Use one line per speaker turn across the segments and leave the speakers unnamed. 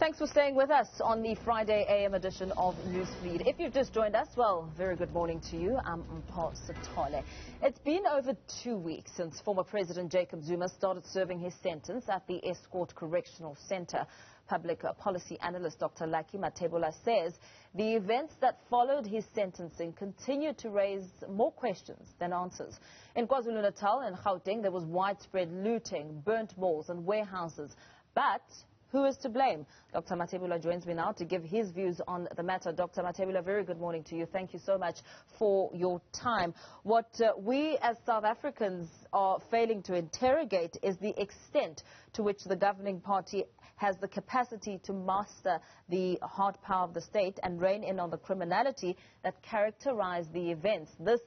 Thanks for staying with us on the Friday AM edition of Newsfeed. If you've just joined us, well, very good morning to you. I'm Mpho Sithole. It's been over 2 weeks since former President Jacob Zuma started serving his sentence at the Estcourt Correctional Centre. Public policy analyst Dr. Mathebula says the events that followed his sentencing continued to raise more questions than answers. In KwaZulu-Natal and Gauteng, there was widespread looting, burnt malls and warehouses. But who is to blame? Dr. Mathebula joins me now to give his views on the matter. Dr. Mathebula, very good morning to you. Thank you so much for your time. What we as South Africans are failing to interrogate is the extent to which the governing party has the capacity to master the hard power of the state and rein in on the criminality that characterize the events. This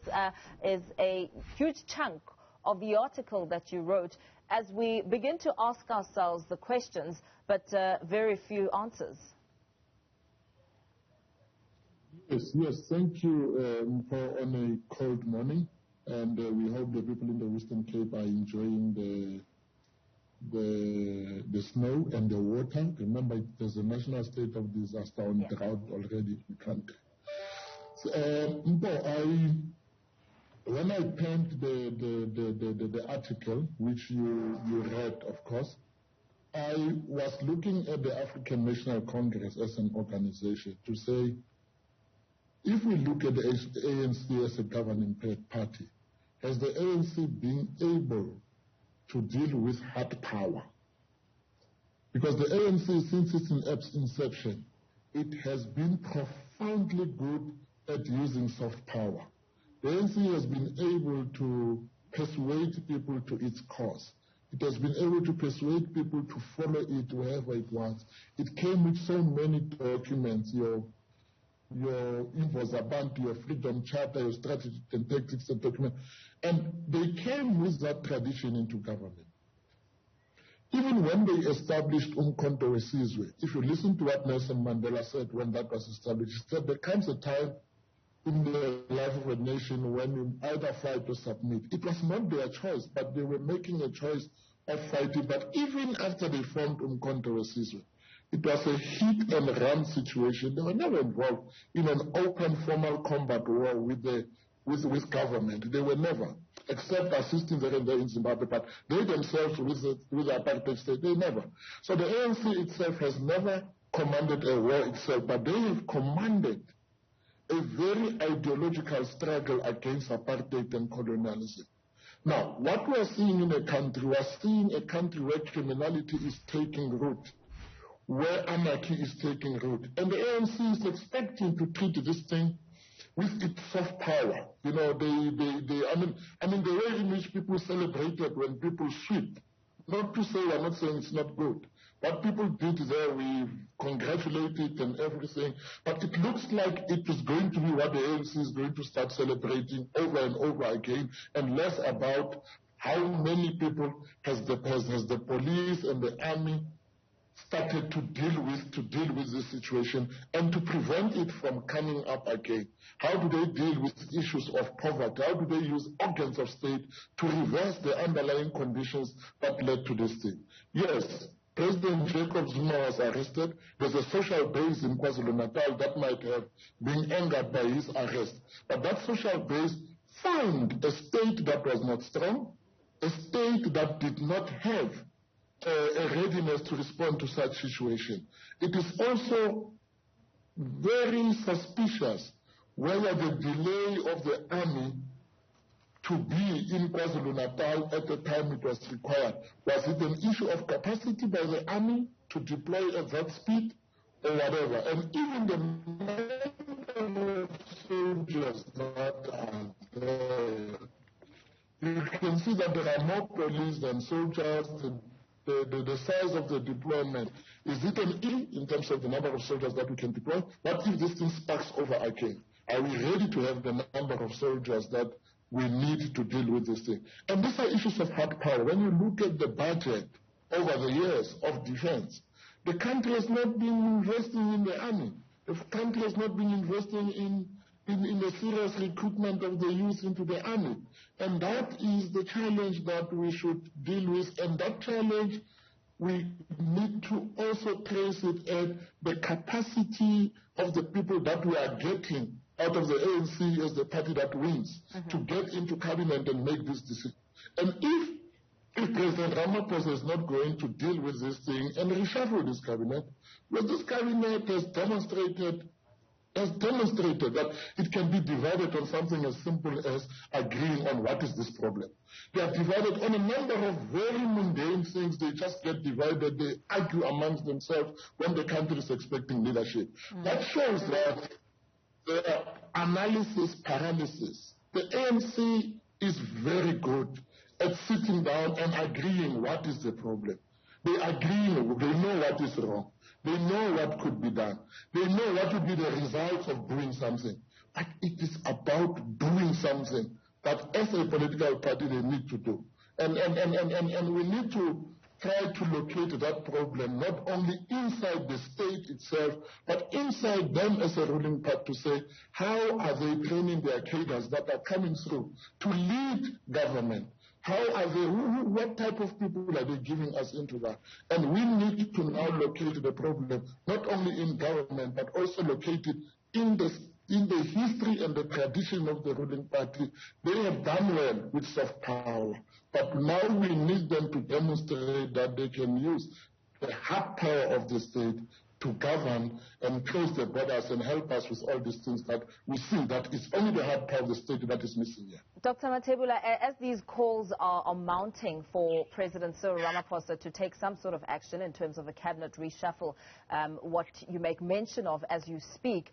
is a huge chunk of the article that you wrote as we begin to ask ourselves the questions, but very few answers.
Yes, thank you on a cold morning, and we hope the people in the Western Cape are enjoying the snow and the water. Remember, there's a national state of disaster on drought already in the country. So, when I penned the article, which you read, of course, I was looking at the African National Congress as an organization to say, if we look at the ANC as a governing party, has the ANC been able to deal with hard power? Because the ANC, since its inception, it has been profoundly good at using soft power. The ANC has been able to persuade people to its cause. It has been able to persuade people to follow it wherever it wants. It came with so many documents, your Invozabant, your Freedom Charter, your strategy and tactics and document. And they came with that tradition into government. Even when they established Umkhonto weSizwe, if you listen to what Nelson Mandela said when that was established, he said there comes a time in the life of a nation when you either fight or submit. It was not their choice, but they were making a choice of fighting. But even after they formed Umkhonto weSizwe, it was a hit and run situation. They were never involved in an open formal combat war with government. They were never, except assisting there and there in Zimbabwe, but they themselves with the apartheid state, they never. So the ANC itself has never commanded a war itself, but they have commanded a very ideological struggle against apartheid and colonialism. Now, what we are seeing in a country, we are seeing a country where criminality is taking root, where anarchy is taking root. And the ANC is expecting to treat this thing with its soft power. You know, I mean, the way in which people celebrated when people sweep, not to say, I'm not saying it's not good. What people did there, we congratulated and everything. But it looks like it is going to be what the ANC is going to start celebrating over and over again, and less about how many people has the police and the army started to deal with this situation and to prevent it from coming up again. How do they deal with issues of poverty? How do they use organs of state to reverse the underlying conditions that led to this thing? Yes, President Jacob Zuma was arrested. There's a social base in KwaZulu-Natal that might have been angered by his arrest. But that social base found a state that was not strong, a state that did not have a readiness to respond to such situation. It is also very suspicious whether the delay of the army to be in KwaZulu-Natal at the time it was required, was it an issue of capacity by the army to deploy at that speed or whatever? And even the number of soldiers that are there, you can see that there are more police than soldiers. The size of the deployment, is it an issue in terms of the number of soldiers that we can deploy? What if this thing sparks over again? Are we ready to have the number of soldiers that we need to deal with this thing? And these are issues of hard power. When you look at the budget over the years of defense, the country has not been investing in the army. The country has not been investing in the serious recruitment of the youth into the army. And that is the challenge that we should deal with. And that challenge we need to also trace it at the capacity of the people that we are getting out of the ANC as the party that wins to get into cabinet and make this decision. And if President Ramaphosa is not going to deal with this thing and reshuffle this cabinet, well, this cabinet has demonstrated that it can be divided on something as simple as agreeing on what is this problem. They are divided on a number of very mundane things. They just get divided. They argue amongst themselves when the country is expecting leadership. That shows that the analysis paralysis. The ANC is very good at sitting down and agreeing what is the problem. They agree, they know what is wrong. They know what could be done. They know what would be the results of doing something. But it is about doing something that as a political party they need to do. And we need to try to locate that problem not only inside the state itself, but inside them as a ruling party to say, how are they training their cadres that are coming through to lead government? How are they, what type of people are they giving us into that? And we need to now locate the problem, not only in government, but also locate it in the history and the tradition of the ruling party. They have done well with soft power, but now we need them to demonstrate that they can use the hard power of the state to govern and close the borders and help us with all these things that we see that it's only the hard power of the state that is missing here.
Dr. Mathebula, as these calls are mounting for President Cyril Ramaphosa to take some sort of action in terms of a cabinet reshuffle, what you make mention of as you speak,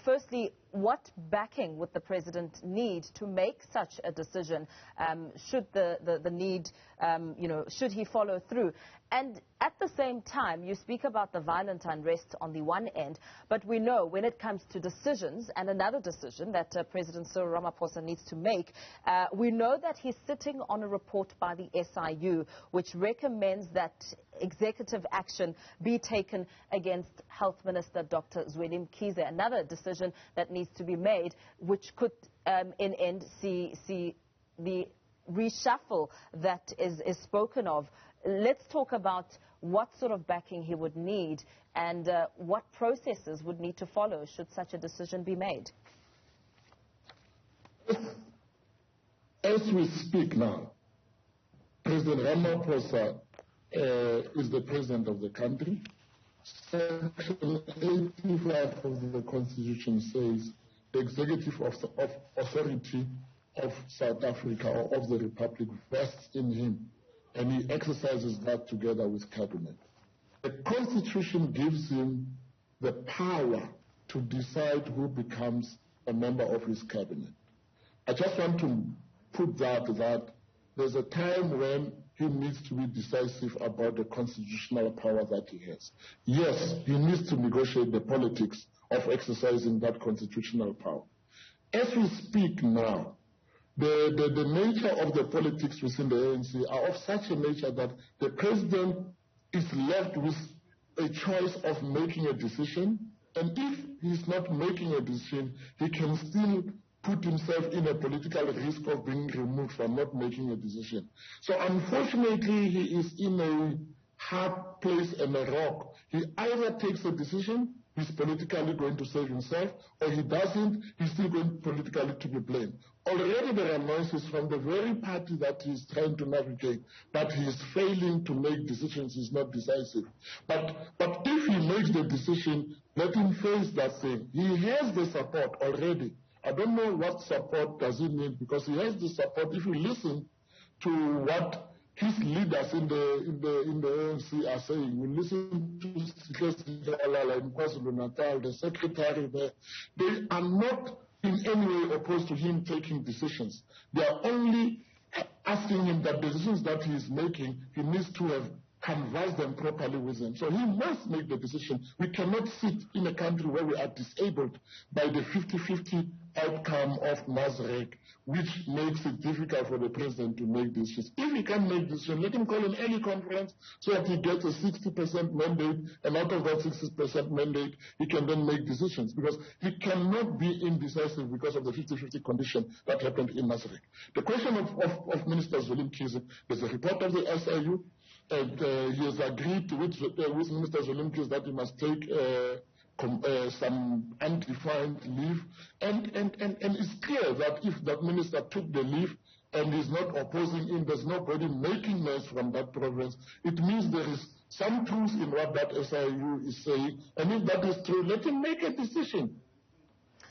firstly, what backing would the president need to make such a decision? Should the need, should he follow through? And at the same time, you speak about the violent unrest on the one end, but we know when it comes to decisions, and another decision that President Cyril Ramaphosa needs to make, we know that he's sitting on a report by the SIU, which recommends that executive action be taken against Health Minister Dr. Zweli Mkhize. Another decision that needs to be made, which could in end see the reshuffle that is spoken of. Let's talk about what sort of backing he would need and what processes would need to follow should such a decision be made.
As we speak now, President Ramaphosa is the president of the country. Section 85 of the Constitution says the executive authority of South Africa or of the Republic vests in him, and he exercises that together with cabinet. The Constitution gives him the power to decide who becomes a member of his cabinet. I just want to put that there's a time when he needs to be decisive about the constitutional power that he has. Yes, he needs to negotiate the politics of exercising that constitutional power. As we speak now, the nature of the politics within the ANC are of such a nature that the president is left with a choice of making a decision, and if he's not making a decision, he can still put himself in a political risk of being removed from not making a decision. So unfortunately, he is in a hard place and a rock. He either takes a decision, he's politically going to save himself, or he doesn't, he's still going politically to be blamed. Already there are noises from the very party that he's trying to navigate that he is failing to make decisions, he's not decisive. But if he makes the decision, let him face that thing. He has the support already. I don't know what support does he need, because he has the support. If you listen to what his leaders in the ANC are saying, you listen to in KwaZulu-Natal, the secretary there, they are not in any way opposed to him taking decisions. They are only asking him that the decisions that he is making, he needs to have canvassed them properly with them. So he must make the decision. We cannot sit in a country where we are disabled by the 50-50 outcome of Nasrec, which makes it difficult for the president to make decisions. If he can make decisions, let him call an early conference so that he gets a 60% mandate, and out of that 60% mandate, he can then make decisions, because he cannot be indecisive because of the 50-50 condition that happened in Nasrec. The question of Minister Zweli Mkhize, there's a report of the SIU. And he has agreed with Minister Zolimkis that he must take some undefined leave. And it's clear that if that minister took the leave and is not opposing him, there's nobody making noise from that province, it means there is some truth in what that SIU is saying. And if that is true, let him make a decision.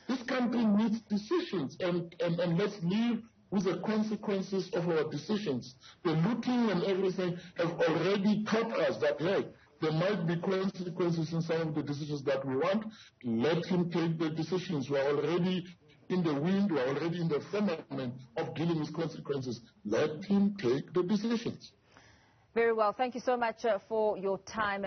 This country needs decisions, and let's live with the consequences of our decisions. The looting and everything have already taught us that, hey, there might be consequences in some of the decisions that we want. Let him take the decisions. We are already in the wind, we are already in the firmament of dealing with consequences. Let him take the decisions.
Very well. Thank you so much for your time.